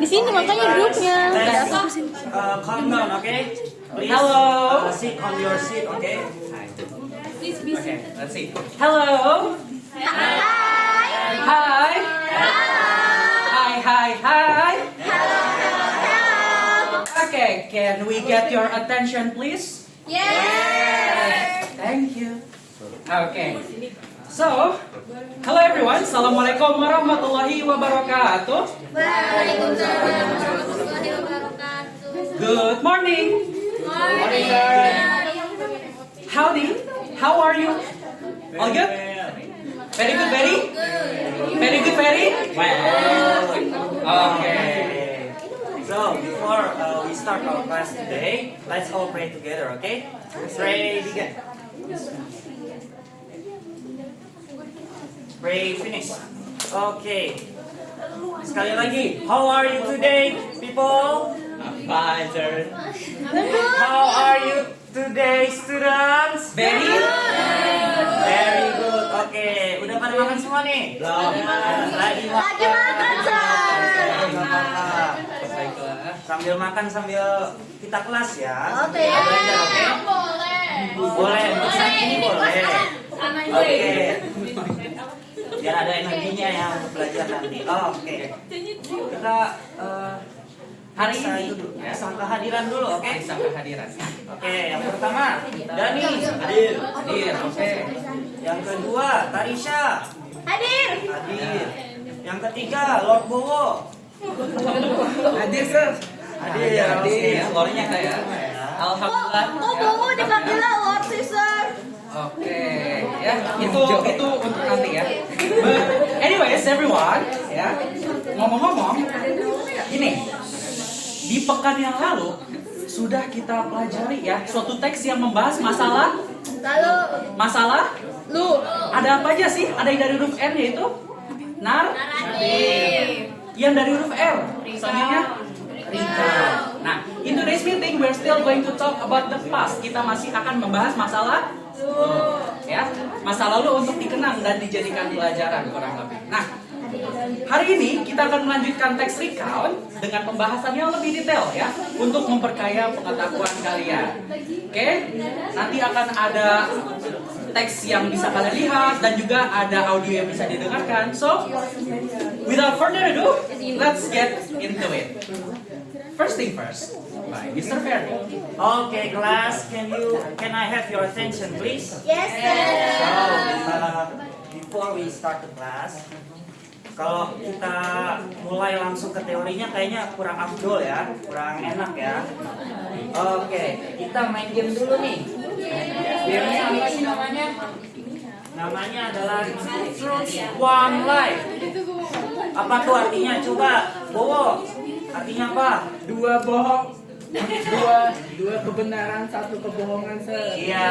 sini makanya duduknya. Calm down, okay? Please, Hello. Sit on your seat, okay? Okay, let's see. Hello. Hi. Hi. Hi. Okay, can we get your attention, please? Yes. Thank you. Okay. So, hello everyone. Assalamualaikum warahmatullahi wabarakatuh. Waalaikumsalam warahmatullahi wabarakatuh. Good morning. Morning. Howdy. How are you? All good? Very good, very? Very good, very? Okay. So, before we start our class today, let's all pray together, okay? Pray, begin. Pray, finish. Okay. Sekali lagi. How are you today, people? Fine, sir. How are you today, students? Very? Very good. Oke, udah pada makan semua nih? Belum. Lagi makan. Sir. Sambil makan sambil kita kelas ya. Oke. Kita belajar, oke? Boleh. Untuk saat ini boleh. Oke. Biar ada energinya ya untuk belajar nanti. Oke. Kita Hari periksa ini, itu dulu. ya. Periksa kehadiran dulu, oke? Bisa kehadiran. Oke, yang pertama Dani. Hadir, oke. Yang kedua Tarisha. Hadir. Hadir. Yang ketiga Lord Bowo. Hadir, sir. Hadir. Hadir. Lornya kayak. Alhamdulillah. Oh, Bowo dipanggil Lord Sister. Oke, ya itu untuk nanti ya. But anyways, everyone, ya ngomong-ngomong, gini, di pekan yang lalu sudah kita pelajari ya suatu teks yang membahas masalah Lu. ada apa aja sih? Ada yang dari huruf N yaitu yang dari huruf R, selanjutnya recount. Nah, in today's meeting we're still going to talk about the past. Kita masih akan membahas masalah ya, masa lalu untuk dikenang dan dijadikan pelajaran kurang lebih. Nah, hari ini kita akan melanjutkan teks recount dengan pembahasan yang lebih detail ya, untuk memperkaya pengetahuan kalian. Oke, nanti akan ada teks yang bisa kalian lihat dan juga ada audio yang bisa didengarkan. So, without further ado, let's get into it. First thing first, by Mr. Ferry. Oke, kelas, can I have your attention please? Yes, sir. So, before we start the class, kalau kita mulai langsung ke teorinya kayaknya kurang afdol ya, kurang enak ya. Oke, kita main game dulu nih. Gamenya apa sih namanya? Namanya adalah Truth One Lie. Apa tuh artinya? Coba, Bowo. Artinya apa? Dua bohong, dua kebenaran, satu kebohongan. Iya.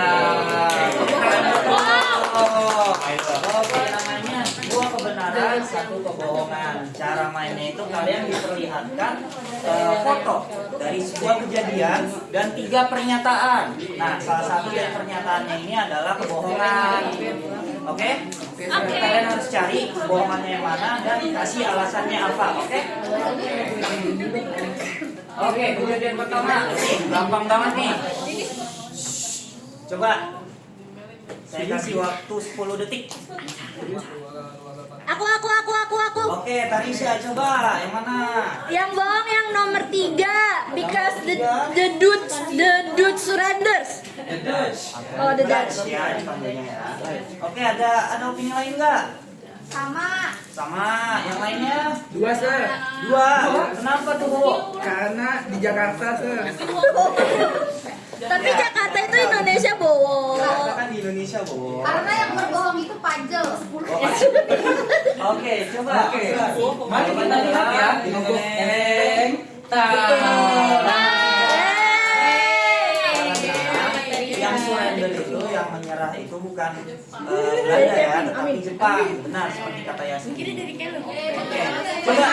Oke, namanya dua kebenaran, satu kebohongan. Cara mainnya itu kalian diperlihatkan foto dari sebuah kejadian dan 3 pernyataan. Nah, salah satu dari pernyataannya ini adalah kebohongan. Oke? Kalian harus cari kebohongannya yang mana dan kasih alasannya apa. Oke? Oke, kejadian pertama. Nih, gampang banget nih. Coba. Saya kasih waktu 10 detik. Aku. Oke, Tarisha coba. Yang mana? Yang bohong yang nomor 3 because the dude surrenders. The Dutch. Oh, the Dutch. Ya, dipanggilnya ya. Oke, ada opini lain nggak? Sama. Yang lainnya? Dua, sir. 2. Kenapa tuh, Bu? Karena di Jakarta, sir. Tapi Jakarta itu Indonesia, Bowo. Jakarta kan di Indonesia, Bu. Karena yang berbohong itu pajel. Oke, coba. Oke, mari kita lihat ya. Yang surrender itu, yang menyerah itu bukan Belanda ya, tetapi Jepang. Benar, seperti kata Yasin. Oke, coba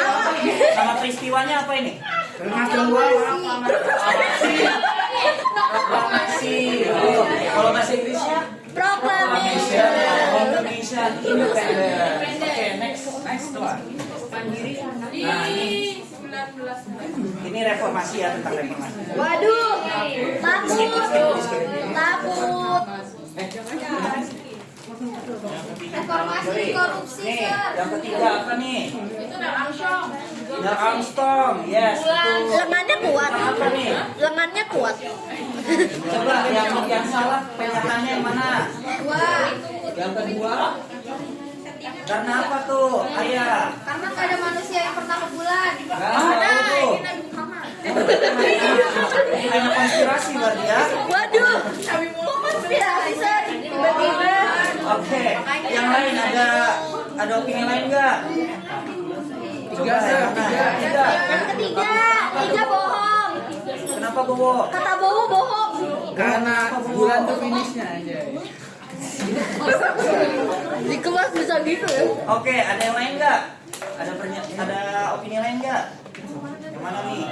nama peristiwanya apa ini? Termasuk gua Proklamasi. Kalau bahasa Inggrisnya? Proclamation. Proclamation Independence. Oke, next one. Nah, ini Ini reformasi ya, tentang reformasi. Waduh, takut. Reformasi korupsi, Nih, Sir. yang ketiga apa nih? Itu Neil Armstrong. Neil Armstrong, yes. Itu. Lengannya kuat. Apa nih? Lengannya kuat. Coba yang salah pernyataannya yang mana? Wah, Yang kedua. Karena apa tuh? Ayah. karena nggak ada manusia yang pernah ke bulan. Tahu tuh. Ini hanya konspirasi berarti ya. Waduh, kok konspirasi Sir? Tiba-tiba. Oke, yang lain ada opini lain nggak? Tiga, Sir. Tiga. Yang ketiga bohong. Kenapa bohong? Kata bohong. Karena bulan tuh finishnya aja. Di kelas bisa gitu ya? Oke, ada yang lain nggak? Ada opini lain nggak? Yang mana nih?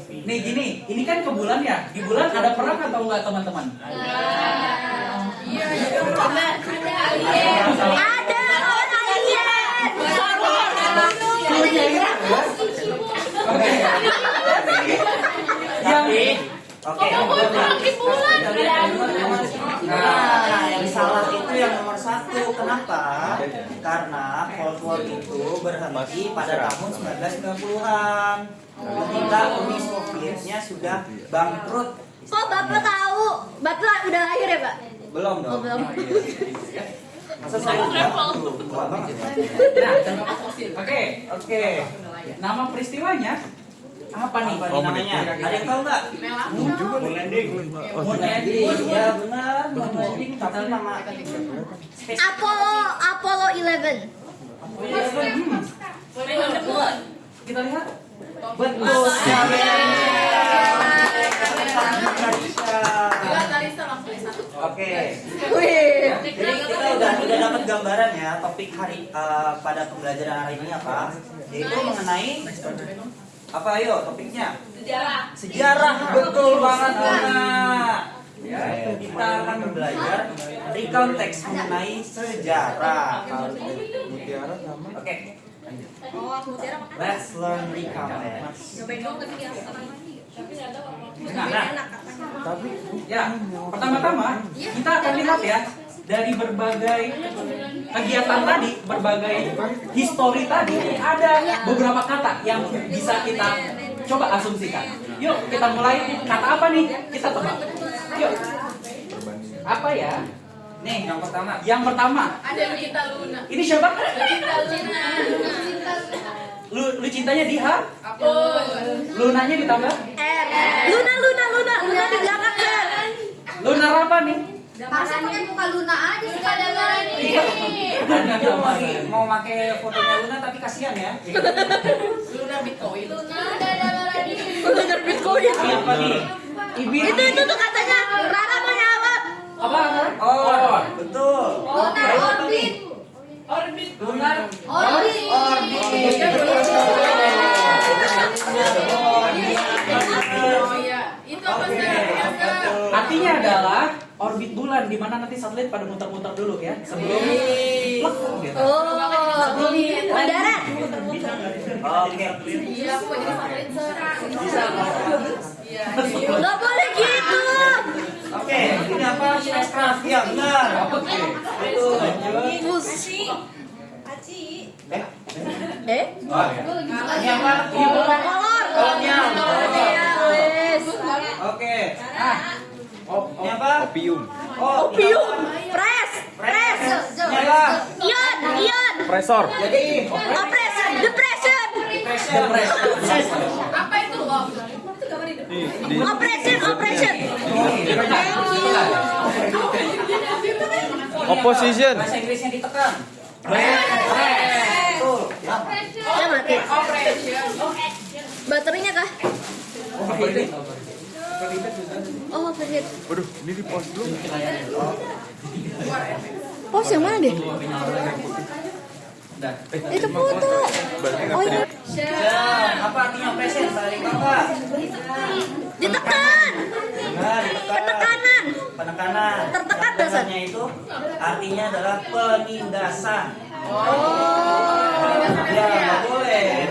Nih gini, ini kan ke bulan ya. Di bulan ada perang atau enggak teman-teman? Ada orang alien. Yang Oke. Nah, yang salah itu yang nomor 1. Kenapa? Karena Cold War itu berhenti pada tahun 1990-an. Ketika Uni Sovietnya sudah bangkrut. Kok Bapak tahu? Bapak udah lahir ya, Pak? Belum dong. Oh, belum. Masa saya udah tua banget ya? Nah, oke. Nama peristiwanya apa nih? Apa nih namanya? Ada yang tahu nggak? Moon landing. Ya benar, moon landing. Tapi nama Apollo 11. Kita lihat. betul sekali. Oke. Wih. Jadi kita udah dapat gambaran ya topik hari pada pembelajaran hari ini apa? Yaitu mengenai apa ayo topiknya? Sejarah. Betul banget Ana. Ya, kita akan belajar recount teks mengenai sejarah. Oke. Let's learn recount text. Nah, ya, pertama-tama kita akan lihat ya dari berbagai kegiatan tadi, berbagai histori tadi, ada beberapa kata yang bisa kita coba asumsikan. Yuk, kita mulai. Kata apa nih? Kita tebak. Yuk. Apa ya? Nih, yang pertama. Yang pertama. Ada Lucinta Luna. Ini siapa? Lucinta. Lu cintanya di H? Lunanya ditambah? Luna di belakang Sir. Lunar apa nih? Masa pakai muka Luna aja sih ada Luna Iya. Dia mau pakai fotonya Luna tapi kasihan ya. Luna ada Luna. Lunar Bitcoin. Apa nih? Ibit. Itu tuh katanya Rara mau jawab. Apa? Oh, betul. Lunar orbit. Lunar Orbit. Itu apa sih? Artinya adalah orbit bulan di mana nanti satelit pada muter-muter dulu ya sebelum plek gitu. Oh, mendarat. Oke. Iya, aku jadi satelit Bisa. Nggak boleh gitu. Oke, ini apa? Spacecraft ya, benar. Oke. Betul. Eh? Oh, ini apa? Kolor. Kolonial. Yes. Oke. Ini apa? Opium. Oh, Opium. Press. Ini apa? Ion. Kompresor. Jadi Oppression. Depression. Apa itu? Oppression. Opposition. bahasa Inggrisnya ditekan. Betul. Ya mati. Baterainya kah? Oh, overheat. Waduh, ini di pause dulu. Pause yang mana deh? Itu foto. Oh iya. Apa artinya present? Balik Bapak. Ditekan. Benar, ditekan. Penekanan. Penekanan. Tertekan Yang dasar. benarnya itu artinya adalah penindasan. Oh. Ya, nggak boleh.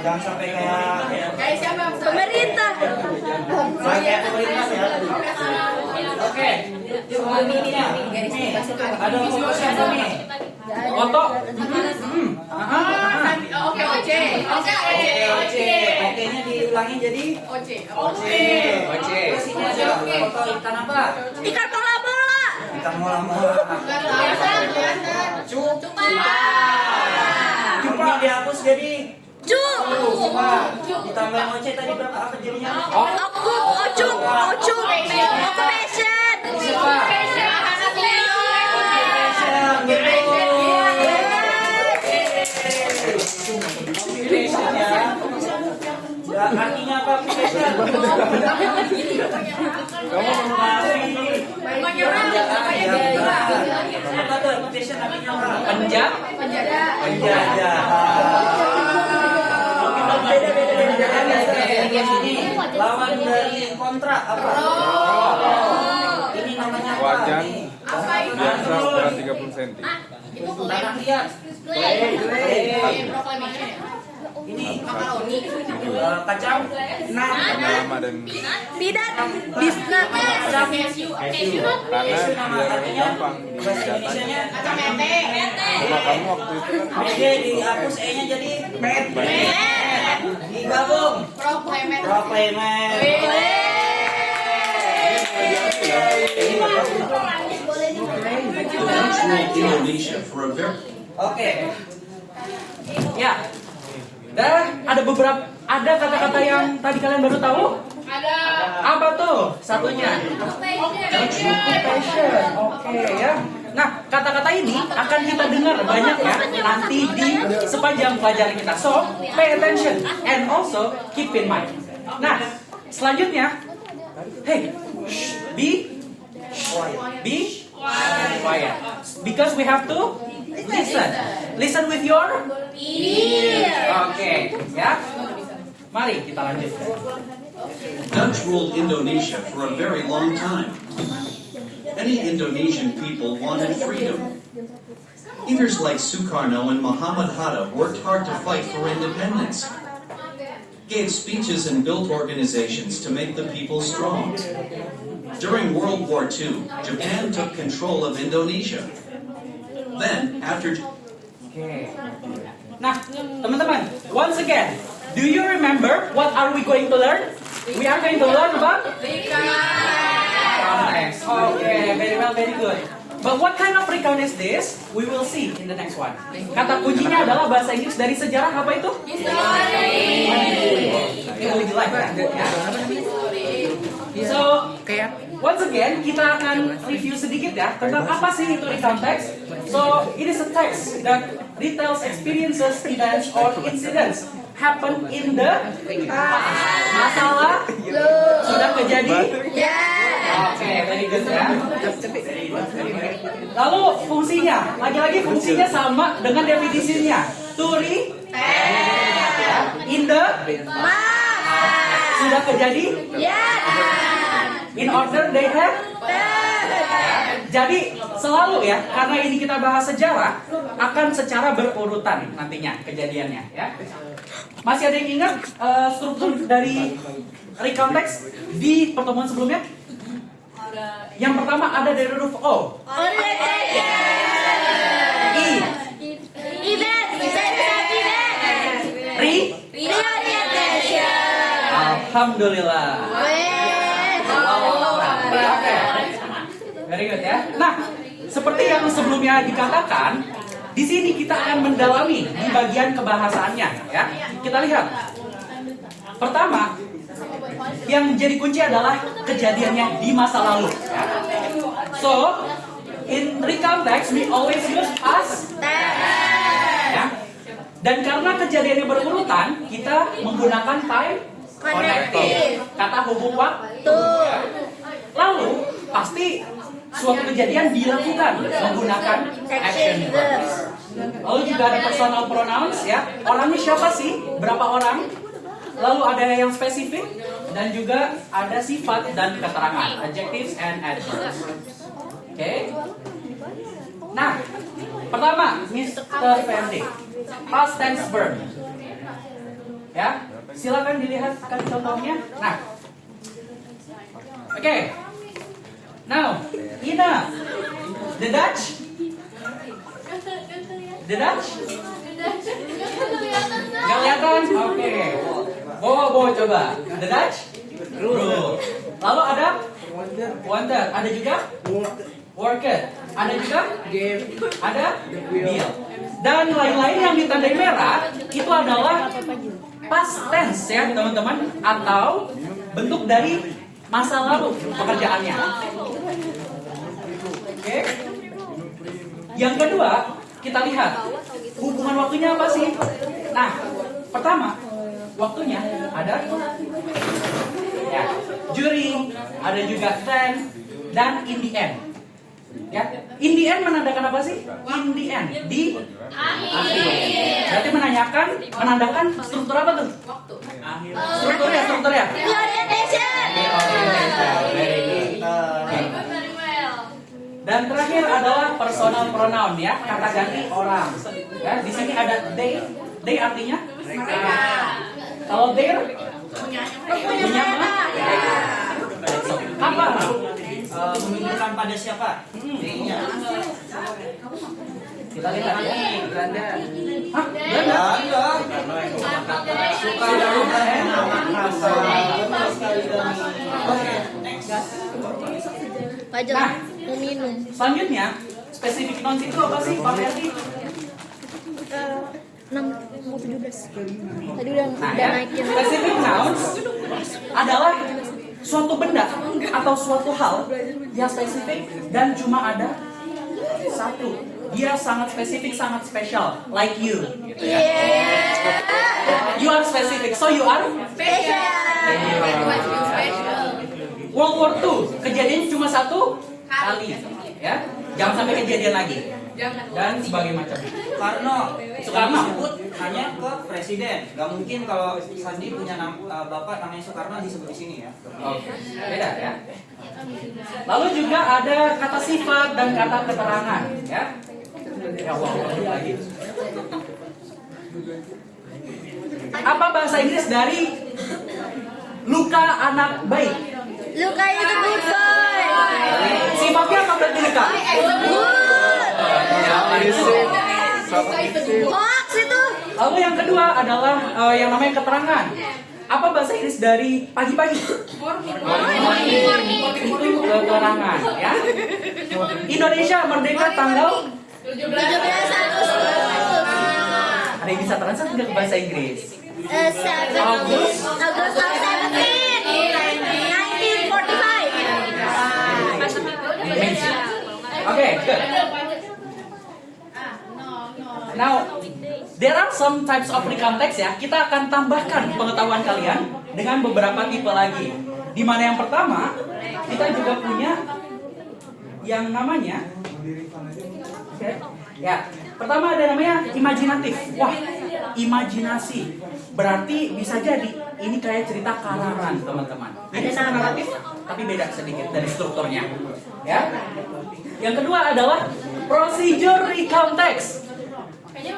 Jangan sampai kayak Kayak siapa? Pemerintah. kayak pemerintah ya. Oke. Selanjutnya, nih, ada fokusnya nih. Foto. Oke, Oce. Oke-nya diulangin jadi Oce. Oce. Terus ini ada foto ikan apa? Ikan bola-bola. Ikan mola-mola. Cuma dihapus jadi Cu. Coba ditambahin oce tadi berapa apa jadinya? Ocuk. Occupation. Ya, artinya apa occupation? Apa tuh occupation artinya apa? Penjajah. Lawan dari kontra apa? Ini namanya apa? Wajan. Nih. Biasa ukuran 30 cm. Tanah liat. Ini kacang. Lama dan Bidat. Bisnat. karena biar gampang Bahasa dijatanya. Indonesianya Coba kamu waktu itu kan mede dihapus e-nya jadi med. Digabung. Proklemen. Indonesia for a very Oke. Ya. Dan ada kata-kata yang tadi kalian baru tahu? Apa tuh? Satunya. Occupation. Oke ya. Nah, kata-kata ini akan kita dengar banyak ya nanti di sepanjang pelajaran kita. So, pay attention and also keep in mind. Nah, selanjutnya, hey, be quiet. Because we have to listen. Listen with your Oke, ya. Mari kita lanjut. Dutch ruled Indonesia for a very long time. Many Indonesian people wanted freedom. Leaders like Sukarno and Muhammad Hatta worked hard to fight for independence, gave speeches and built organizations to make the people strong. During World War II, Japan took control of Indonesia. Then, after Oke. Nah, teman-teman, once again, do you remember what are we going to learn? We are going to learn about context. Okay, very well, very good. But what kind of recount is this? We will see in the next one. Kata kuncinya adalah bahasa Inggris dari sejarah apa itu? Ini lebih like ya. So, once again, kita akan review sedikit ya tentang apa sih itu recount text. So, it is a text that details experiences, events, or incidents happen in the past. Masalah sudah terjadi. Oke, very good ya. Lalu fungsinya, lagi-lagi fungsinya sama dengan definisinya. To in the sudah terjadi. In order they have. Jadi selalu ya, karena ini kita bahas sejarah, akan secara berurutan nantinya kejadiannya ya. Masih ada yang ingat struktur dari recount text di pertemuan sebelumnya? Yang pertama ada dari huruf O. I. Alhamdulillah. Very good ya. Nah, seperti yang sebelumnya dikatakan, di sini kita akan mendalami di bagian kebahasaannya ya. Kita lihat. Pertama, yang jadi kunci adalah kejadiannya di masa lalu ya. So, in recount text we always use past ya. Dan karena kejadiannya berurutan, kita menggunakan time connected, kata hubung waktu. Lalu pasti suatu kejadian dilakukan menggunakan action verbs. Lalu juga ada personal pronouns ya. Orangnya siapa sih? Berapa orang? Lalu ada yang spesifik dan juga ada sifat dan keterangan, adjectives and adverbs. Oke. Nah, pertama Mr. Fendi, past tense verb. Ya, silakan dilihat kan contohnya. Nah, oke. Now, Ina, the Dutch, nggak kelihatan? Oke. Bawa coba. The Dutch, rule. Lalu ada wonder, ada juga worker, ada juga Game. ada deal. Dan lain-lain yang ditandai merah itu adalah past tense ya teman-teman, atau bentuk dari masa lalu pekerjaannya. Oke. Yang kedua, kita lihat hubungan waktunya apa sih? Nah, pertama, waktunya ada ya, during, ada juga then, dan in the end. Ya, in the end menandakan apa sih? In the end, di akhir. Berarti menandakan struktur apa tuh? Strukturnya. Orientation. Very good. Dan terakhir adalah personal pronoun ya, kata ganti orang. Ya, di sini ada they. They artinya mereka. Kalau their punya mereka. Apa? Menunjukkan pada siapa? Dia-nya. Kita lihat ya. Belanda. Hah? Belanda? Pajak Nah. mau minum. Selanjutnya, spesifik nouns itu apa sih, Pak Ferdi? 6:17. Tadi udah Nah ya, naikin. specific nouns adalah suatu benda atau suatu hal yang spesifik dan cuma ada satu. Dia sangat spesifik, sangat spesial, like you. Gitu ya. You are specific, so you are World War II kejadian cuma satu kali, ya. Jangan sampai kejadian lagi. Dan sebagai macam. Soekarno Soekarno. disebut hanya ke presiden. Gak mungkin kalau Sandi punya bapak namanya Soekarno disebut di sini ya. Oke, beda ya. Lalu juga ada kata sifat dan kata keterangan, ya. Ya Allah, lagi. Apa bahasa Inggris dari Luka anak baik? Luka itu good boy. Sifatnya apa berarti Luka? Hoax itu. Lalu yang kedua adalah yang namanya keterangan. Apa bahasa Inggris dari pagi-pagi? Itu keterangan, ya. Indonesia merdeka tanggal 17 Agustus. ada yang bisa translate nggak ke bahasa Inggris? August 17, 1945. Amazing. Okay, good. Now, there are some types of recount text ya. Kita akan tambahkan pengetahuan kalian dengan beberapa tipe lagi. Di mana yang pertama, kita juga punya yang namanya, ya, pertama ada namanya imajinatif. Wah, imajinasi. Berarti bisa jadi ini kayak cerita karangan, teman-teman. Ini sama naratif, tapi beda sedikit dari strukturnya. Ya. Yang kedua adalah procedure recount text.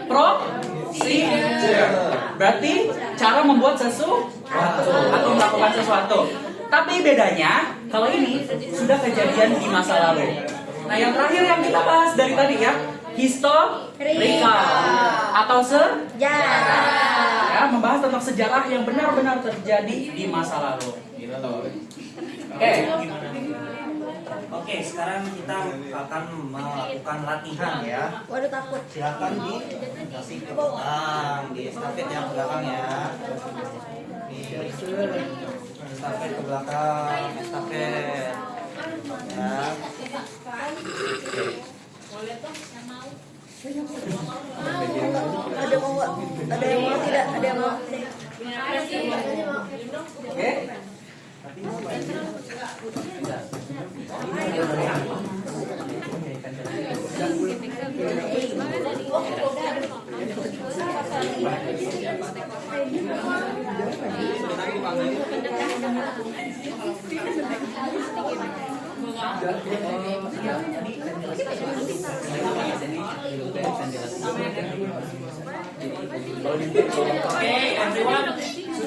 Procedure berarti cara membuat sesuatu atau melakukan sesuatu. Tapi bedanya kalau ini sudah kejadian di masa lalu. Nah, yang terakhir yang kita bahas dari tadi ya, historical atau sejarah. Ya, membahas tentang sejarah yang benar-benar terjadi di masa lalu. Gitu. Oke, sekarang kita akan melakukan latihan ya. Waduh takut. Silakan dikasih ke belakang, di estafet yang ke belakang ya. Nih, estafet ke belakang, estafet. Ya. Ada yang mau tidak? Ada yang mau? Oke. Okay, everyone.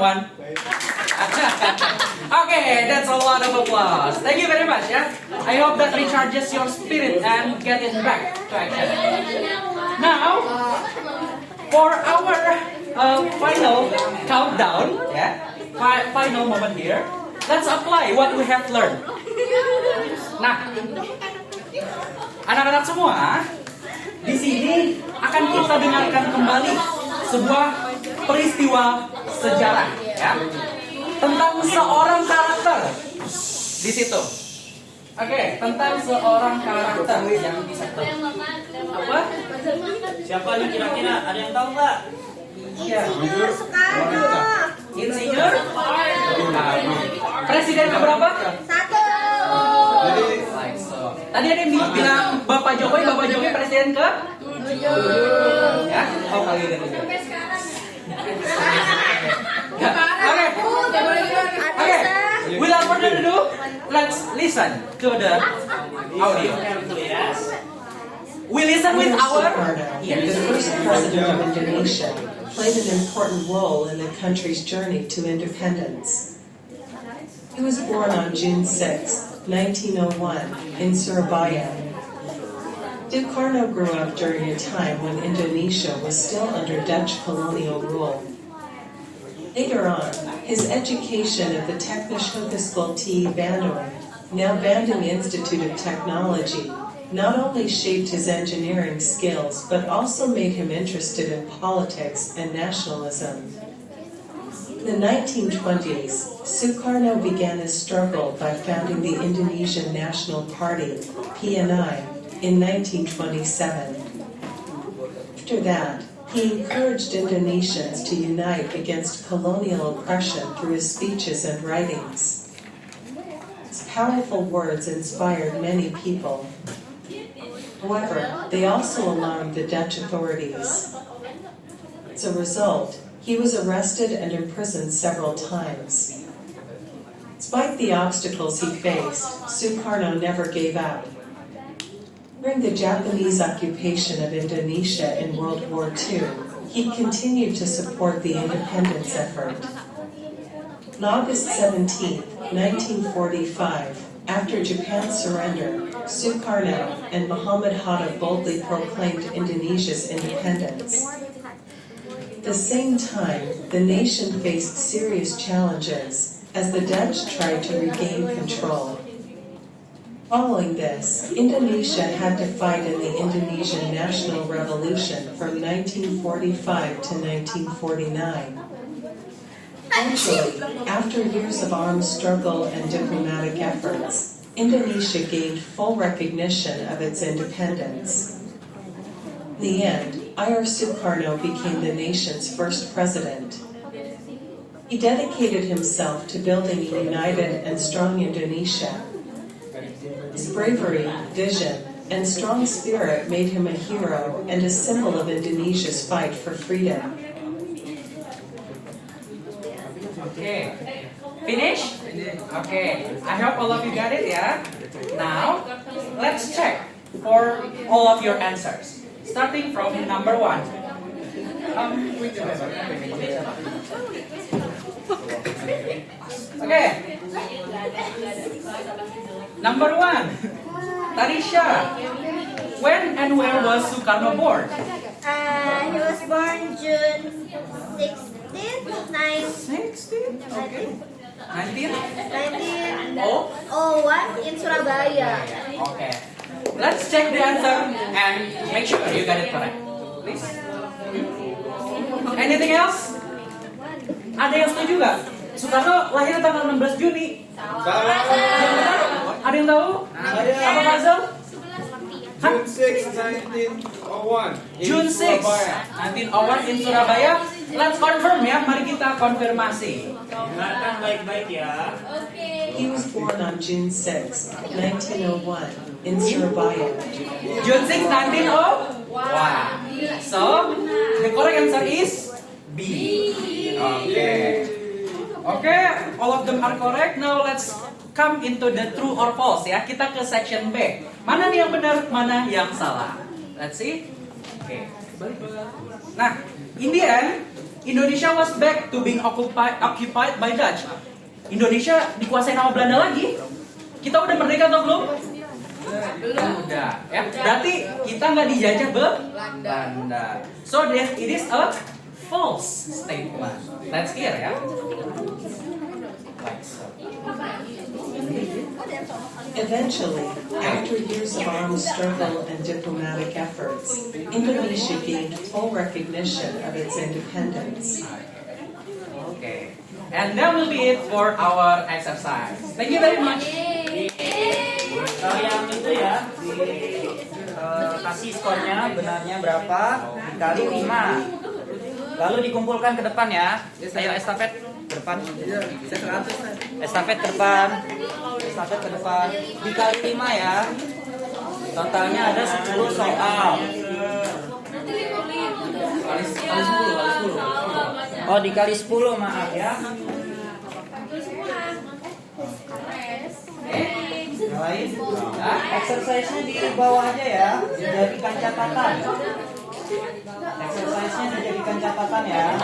someone? Okay, that's a lot of applause. Thank you very much. Yeah, I hope that recharges your spirit and get it back to action. Now, for our final countdown, final moment here. Let's apply what we have learned. Nah, anak-anak semua, di sini akan kita dengarkan kembali sebuah peristiwa sejarah, ya, tentang seorang karakter di situ. Oke, tentang seorang karakter yang bisa apa? Siapa nih kira-kira? Ada yang tahu nggak? Insinyur Soekarno. Insinyur? Presiden keberapa? Satu. Tadi ada yang bilang Bapak Jokowi presiden ke? Ya, oh kali ini. Oke, without further ado, let's listen to the audio. We listen with our The first president of Indonesia played an important role in the country's journey to independence. He was born on June 6, 1901, in Surabaya. Sukarno grew up during a time when Indonesia was still under Dutch colonial rule. Later on, his education at the Technische Hogeschool te Bandung, now Bandung Institute of Technology, not only shaped his engineering skills but also made him interested in politics and nationalism. In the 1920s, Sukarno began his struggle by founding the Indonesian National Party, PNI, in 1927. After that, he encouraged Indonesians to unite against colonial oppression through his speeches and writings. His powerful words inspired many people. However, they also alarmed the Dutch authorities. As a result, he was arrested and imprisoned several times. Despite the obstacles he faced, Sukarno never gave up. During the Japanese occupation of Indonesia in World War II, he continued to support the independence effort. On August 17, 1945, after Japan's surrender, Sukarno and Muhammad Hatta boldly proclaimed Indonesia's independence. At the same time, the nation faced serious challenges as the Dutch tried to regain control. Following this, Indonesia had to fight in the Indonesian National Revolution from 1945 to 1949. Eventually, after years of armed struggle and diplomatic efforts, Indonesia gained full recognition of its independence. In the end, Ir Sukarno became the nation's first president. He dedicated himself to building a united and strong Indonesia. His bravery, vision, and strong spirit made him a hero and a symbol of Indonesia's fight for freedom. Okay, finish? Okay, I hope all of you got it, yeah? Now, let's check for all of your answers. Starting from number 1. Okay. Number 1. Tarisha. When and where was Sukarno born? He was born June 16, 16? Okay. 19? 1901 in Surabaya. Okay. Let's check the answer and make sure you got it correct. Please. Anything else? Ada yang setuju gak? Sukarno lahir tanggal 16 Juni. Ada yang tahu? Apa Fazal? June 6, 1901. June 6, 1901 in Surabaya. Let's confirm ya, mari kita konfirmasi. Dengarkan baik-baik ya. He was born on June 6, 1901, in Surabaya. June 6, 1901. So, the correct answer is B. Okay. Okay, all of them are correct. Now let's come into the true or false ya. Kita ke section B. Mana nih yang benar, mana yang salah? Let's see. Okay. Nah, in the end, Indonesia was back to being occupied by Dutch. Indonesia dikuasai nama Belanda lagi. Kita udah merdeka atau belum? Udah. Ya. Berarti kita nggak dijajah Belanda. So it is a false statement. Let's hear ya. Like so. Eventually, after years of armed struggle and diplomatic efforts, Indonesia gained full recognition of its independence. Okay. And that will be it for our exercise. Thank you very much. Yang itu ya, kasih skornya benarnya berapa dikali 5. Lalu dikumpulkan ke depan ya. Ayo estafet ke depan. Estafet ke depan. Estafet ke depan. Dikali 5 ya. Totalnya ada 10 soal. Kali 10. Oh, dikali 10, maaf ya. Yang lain? Exercise-nya di bawah aja ya. Dijadikan catatan. Exercise-nya dijadikan catatan ya.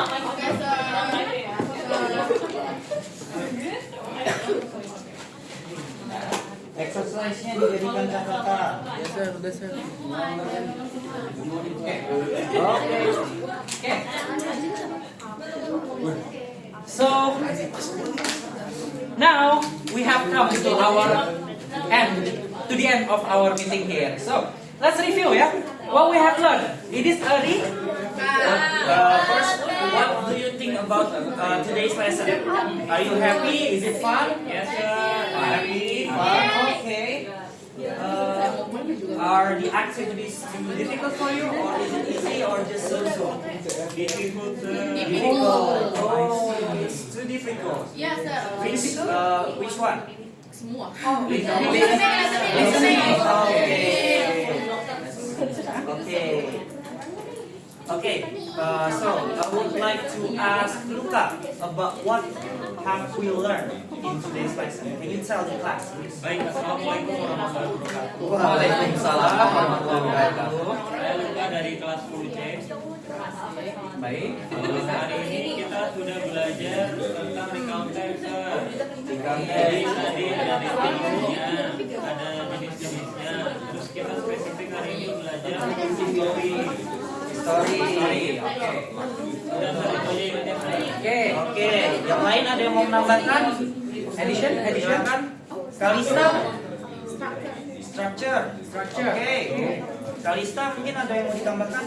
Exercise-nya dijadikan catatan. Oke. So now we have come to our to the end of our meeting here. So let's review ya. What we have learned. It is early. First, what do you think about today's lesson? Are you happy? Is it fun? Yes, happy, fun. Okay. Are the activities too difficult for you, or is it easy, or just so-so? Difficult. Oh, it's too difficult. Yes, sir. Which one? Semua. Listening. Okay. So I would like to ask Luca about what have we learned in today's lesson. Can you tell the class, please? Baik, Assalamualaikum warahmatullahi wabarakatuh. Waalaikumsalam warahmatullahi wabarakatuh. Saya Luka dari kelas 10C. Baik. Hari ini kita sudah belajar tentang recount text. Jadi tadi dari teorinya ada jenis-jenisnya. Terus kita spesifik hari ini belajar Story. Oke. dan hari ini ingatnya saya. Oke. Yang lain ada yang mau menambahkan? Addition. Silakan. Kalista. Structure. Oke. Kalista mungkin ada yang mau ditambahkan?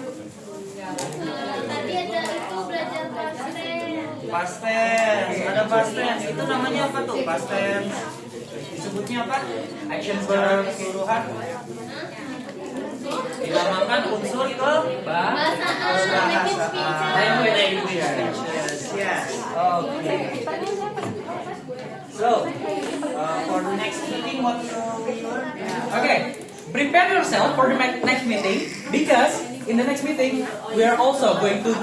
Tadi ada itu belajar past Past tense. Ada past tense. Itu namanya apa tuh? Past tense. Disebutnya apa? Action verb keseluruhan. Dinamakan unsur ke Language. Yes. Okay. So, for the next meeting, what will we learn? Okay, prepare yourself for the next meeting because in the next meeting we are also going to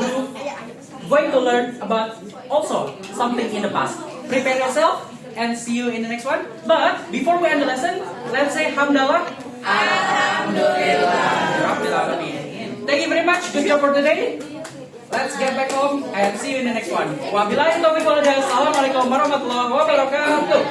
learn about also something in the past. Prepare yourself and see you in the next one. But before we end the lesson, let's say hamdalah. Alhamdulillah. Thank you very much. Good job for today. Let's get back home and see you in the next one. Wabillahi taufiq wal hidayah. Assalamualaikum warahmatullahi wabarakatuh.